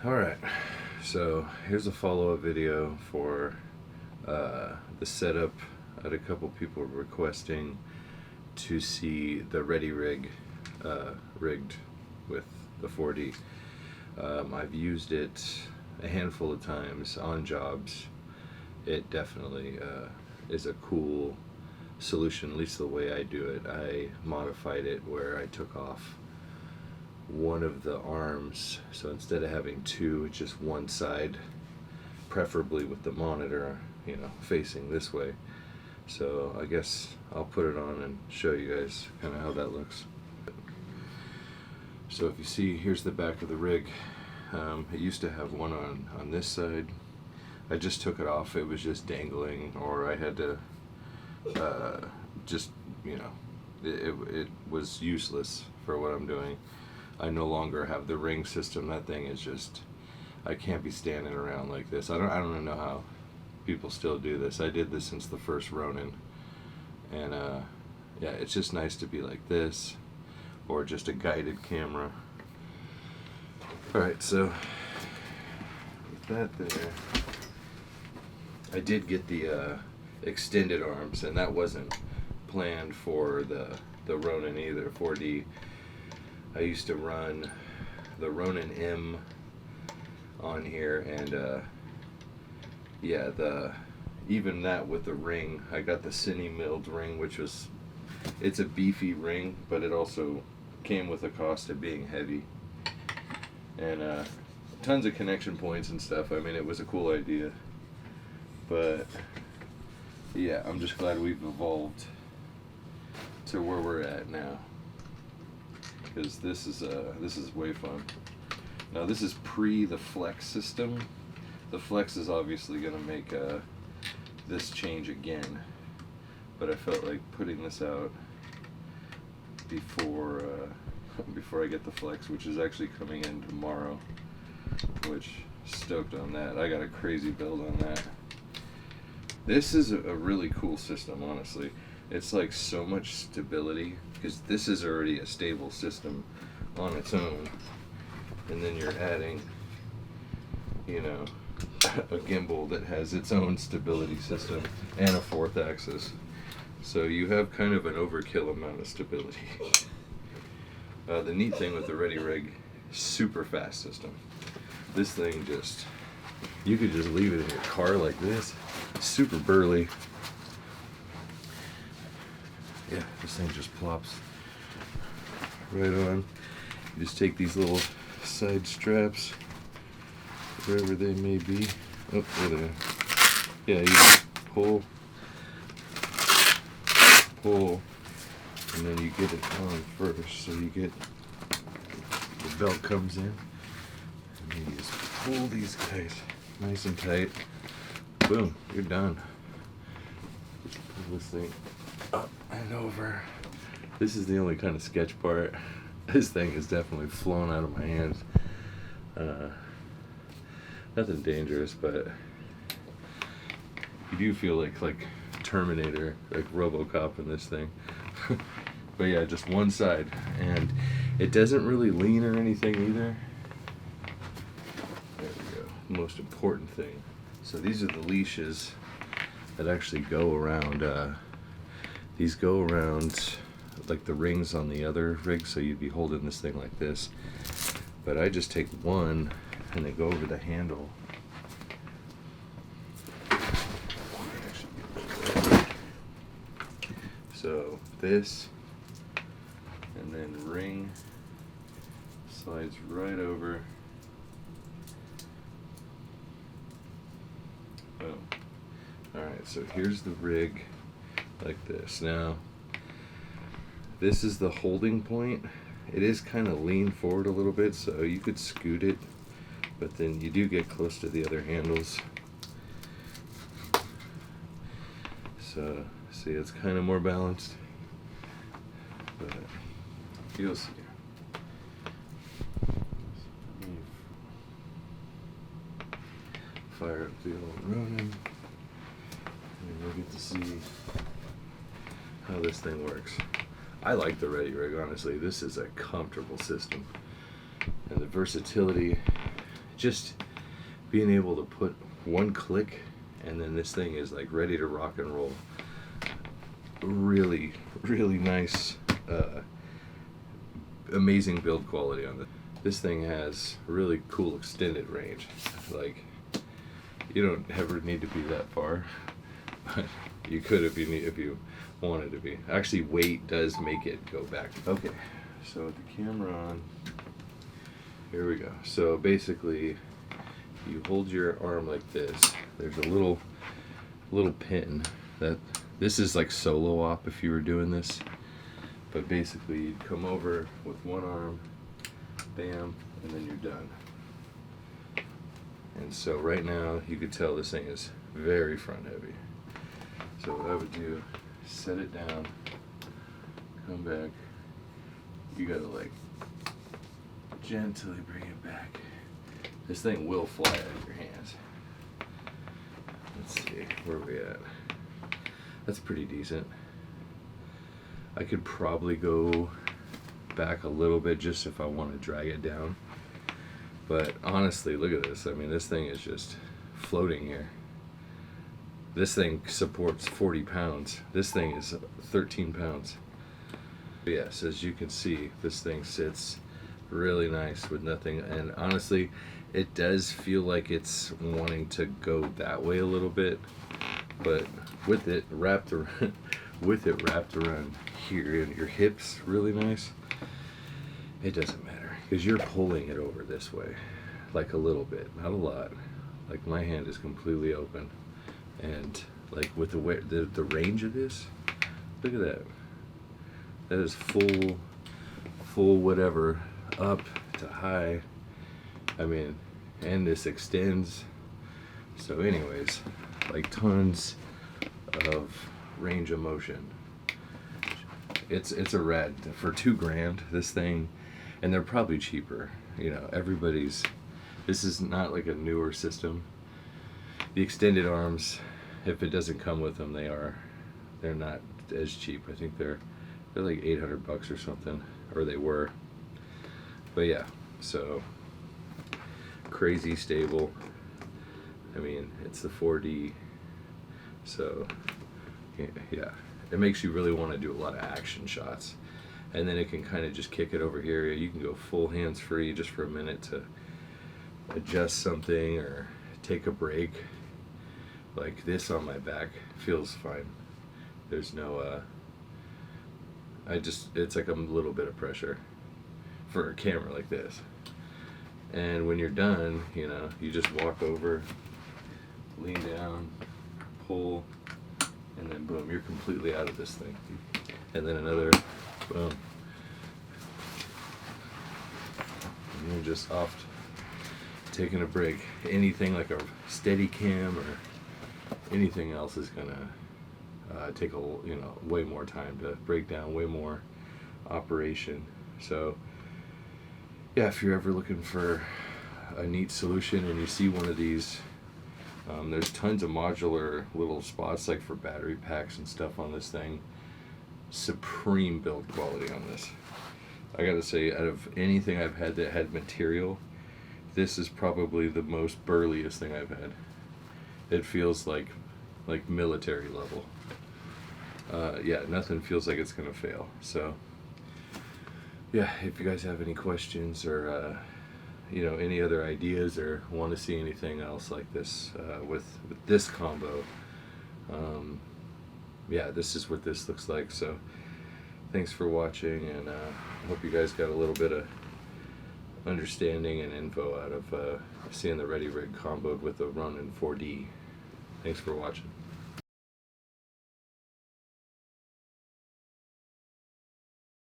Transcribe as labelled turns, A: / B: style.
A: Alright, so here's a follow-up video for the setup. I had a couple people requesting to see the Ready Rig rigged with the 4D. I've used it a handful of times on jobs. It definitely is a cool solution, at least the way I do it. I modified it where I took off one of the arms, so instead of having two, it's just one side, preferably with the monitor, facing this way. So I guess I'll put it on and show you guys kind of how that looks. So if you see, here's the back of the rig. It used to have one on this side. I just took it off. It was just dangling, or I had to it was useless for what I'm doing. I no longer have the ring system. That thing is just, I can't be standing around like this. I don't know how people still do this. I did this since the first Ronin, and yeah, it's just nice to be like this, or just a guided camera. Alright, so with that there, I did get the extended arms, and that wasn't planned for the Ronin either, 4D. I used to run the Ronin M on here, and yeah, even that with the ring, I got the cine milled ring, which was, it's a beefy ring, but it also came with a cost of being heavy, and tons of connection points and stuff. I mean, it was a cool idea, but yeah, I'm just glad we've evolved to where we're at now, because this is way fun. Now this is pre the Flex system. The Flex is obviously going to make this change again, but I felt like putting this out before I get the Flex, which is actually coming in tomorrow, which, stoked on that. I got a crazy build on that. This is a really cool system, honestly. It's like so much stability, because this is already a stable system on its own, and then you're adding, a gimbal that has its own stability system and a fourth axis. So you have kind of an overkill amount of stability. The neat thing with the Ready Rig, super fast system. This thing you could just leave it in your car like this. Super burly. Yeah, this thing just plops right on. You just take these little side straps, wherever they may be. Oh, there they are. Yeah, you just pull, and then you get it on first. So you get, the belt comes in, and then you just pull these guys nice and tight. Boom, you're done. Pull this thing up and over. This is the only kind of sketch part. This thing is definitely flown out of my hands. Nothing dangerous, but you do feel like Terminator, like RoboCop in this thing. But yeah, just one side, and it doesn't really lean or anything either. There we go. Most important thing. So these are the leashes that actually go around. These go around like the rings on the other rig, so you'd be holding this thing like this. But I just take one and they go over the handle. So this, and then ring slides right over. Boom. Alright, so here's the rig like this. Now, this is the holding point. It is kind of lean forward a little bit, so you could scoot it, but then you do get close to the other handles. So, see, it's kind of more balanced, but you'll see. Fire up the old Ronin, and you'll get to see how this thing works. I like the Ready Rig, honestly. This is a comfortable system, and the versatility just being able to put one click and then this thing is like ready to rock and roll. Really, really nice, amazing build quality on it. This thing has really cool extended range. Like, you don't ever need to be that far, but you could if you wanted to be. Actually, weight does make it go back. Okay, so with the camera on, here we go. So basically, you hold your arm like this. There's a little pin that this is like solo op if you were doing this, but basically you'd come over with one arm, bam, and then you're done. And so right now you could tell this thing is very front heavy. So what I would do, set it down, come back, you gotta like gently bring it back. This thing will fly out of your hands. Let's see, where are we at? That's pretty decent. I could probably go back a little bit just if I want to drag it down. But honestly, look at this. I mean, this thing is just floating here. This thing supports 40 pounds. This thing is 13 pounds. But yes, as you can see, this thing sits really nice with nothing. And honestly, it does feel like it's wanting to go that way a little bit. But with it wrapped around, here and your hips really nice, it doesn't matter because you're pulling it over this way, like a little bit, not a lot. Like my hand is completely open, and like with the way the range of this, look at that. That is full whatever, up to high. I mean, and this extends. So anyways, like tons of range of motion. It's a rad for $2,000 this thing, and they're probably cheaper. You know, this is not like a newer system. The extended arms, if it doesn't come with them, they're not as cheap. I think they're like $800 or something, or they were. But yeah, so crazy stable. I mean, it's the 4D, so yeah, it makes you really want to do a lot of action shots. And then it can kind of just kick it over here. You can go full hands free just for a minute to adjust something or take a break. Like this on my back feels fine. There's no it's like a little bit of pressure for a camera like this. And when you're done, you know, you just walk over, lean down, pull, and then boom, you're completely out of this thing. And then another boom. And you're just off taking a break. Anything like a steady cam or anything else is gonna take way more time to break down, way more operation. So yeah, if you're ever looking for a neat solution and you see one of these, there's tons of modular little spots like for battery packs and stuff on this thing. Supreme build quality on this. I gotta say, out of anything I've had that had material, this is probably the most burliest thing I've had. It feels like military level. Yeah, nothing feels like it's gonna fail. So yeah, if you guys have any questions or any other ideas or want to see anything else like this with this combo, yeah, this is what this looks like. So thanks for watching, and I hope you guys got a little bit of understanding and info out of seeing the Ready Rig comboed with the Ronin 4D. Thanks for watching.